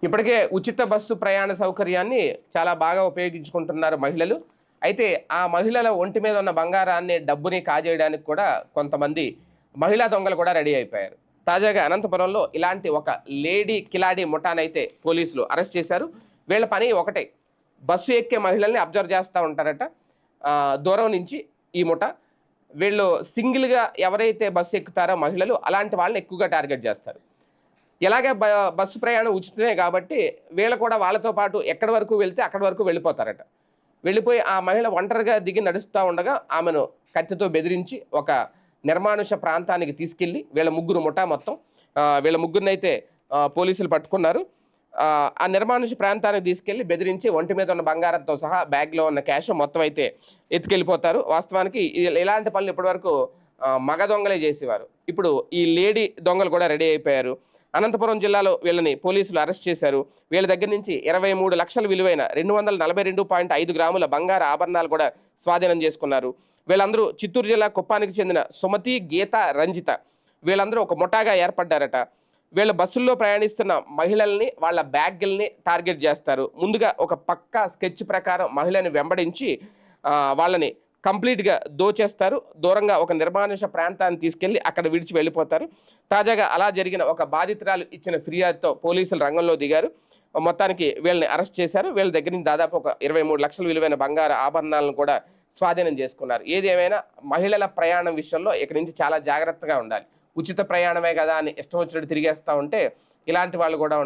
ఇప్పటికే ఉచిత బస్సు ప్రయాణ సౌకర్యాన్ని చాలా బాగా ఉపయోగించుకుంటున్నారు మహిళలు. అయితే ఆ మహిళల ఒంటి మీద ఉన్న బంగారాన్ని, డబ్బుని కాజేయడానికి కూడా కొంతమంది మహిళా దొంగలు కూడా రెడీ అయిపోయారు. తాజాగా అనంతపురంలో ఇలాంటి ఒక లేడీ కిలాడీ ముఠానైతే పోలీసులు అరెస్ట్ చేశారు. వీళ్ళ పని ఒకటే, బస్సు ఎక్కే మహిళల్ని అబ్జర్వ్ చేస్తూ ఉంటారట దూరం నుంచి ఈ ముఠ. వీళ్ళు సింగిల్‌గా ఎవరైతే బస్సు ఎక్కుతారో మహిళలు, అలాంటి వాళ్ళని ఎక్కువగా టార్గెట్ చేస్తారు. ఎలాగే బస్సు ప్రయాణం ఉచితమే కాబట్టి వీళ్ళు కూడా వాళ్ళతో పాటు ఎక్కడి వరకు వెళ్తే అక్కడి వరకు వెళ్ళిపోతారట. వెళ్ళిపోయి ఆ మహిళ ఒంటరిగా దిగి నడుస్తూ ఉండగా ఆమెను కత్తితో బెదిరించి ఒక నిర్మానుష ప్రాంతానికి తీసుకెళ్ళి వీళ్ళ ముగ్గురు ముఠా మొత్తం వీళ్ళ ముగ్గురినైతే పోలీసులు పట్టుకున్నారు. ఆ నిర్మానుష ప్రాంతానికి తీసుకెళ్లి బెదిరించి ఒంటి మీద ఉన్న బంగారంతో సహా బ్యాగ్లో ఉన్న క్యాష్ మొత్తం అయితే ఎత్తుకెళ్ళిపోతారు. వాస్తవానికి ఇలాంటి పనులు ఇప్పటివరకు మగ దొంగలే చేసేవారు. ఇప్పుడు ఈ లేడీ దొంగలు కూడా రెడీ అయిపోయారు. అనంతపురం జిల్లాలో వీళ్ళని పోలీసులు అరెస్ట్ చేశారు. వీళ్ళ దగ్గర నుంచి 23 లక్షల విలువైన 242.5 గ్రాముల బంగారు ఆభరణాలు కూడా స్వాధీనం చేసుకున్నారు. వీళ్ళందరూ చిత్తూరు జిల్లా కుప్పానికి చెందిన సుమతి, గీత, రంజిత. వీళ్ళందరూ ఒక ముఠాగా ఏర్పడ్డారట. వీళ్ళ బస్సుల్లో ప్రయాణిస్తున్న మహిళల్ని, వాళ్ళ బ్యాగుల్ని టార్గెట్ చేస్తారు. ముందుగా ఒక పక్కా స్కెచ్ ప్రకారం మహిళని వెంబడించి వాళ్ళని కంప్లీట్గా దోచేస్తారు. దూరంగా ఒక నిర్మానుష ప్రాంతాన్ని తీసుకెళ్లి అక్కడ విడిచి వెళ్ళిపోతారు. తాజాగా అలా జరిగిన ఒక బాధితురాలు ఇచ్చిన ఫిర్యాదుతో పోలీసులు రంగంలో దిగారు. మొత్తానికి వీళ్ళని అరెస్ట్ చేశారు. వీళ్ళ దగ్గర నుంచి దాదాపు ఒక 23 లక్షల విలువైన బంగారు ఆభరణాలను కూడా స్వాధీనం చేసుకున్నారు. ఏది ఏమైనా మహిళల ప్రయాణం విషయంలో ఇక నుంచి చాలా జాగ్రత్తగా ఉండాలి. ఉచిత ప్రయాణమే కదా అని ఇష్టం వచ్చినట్టు తిరిగేస్తూ ఉంటే ఇలాంటి వాళ్ళు కూడా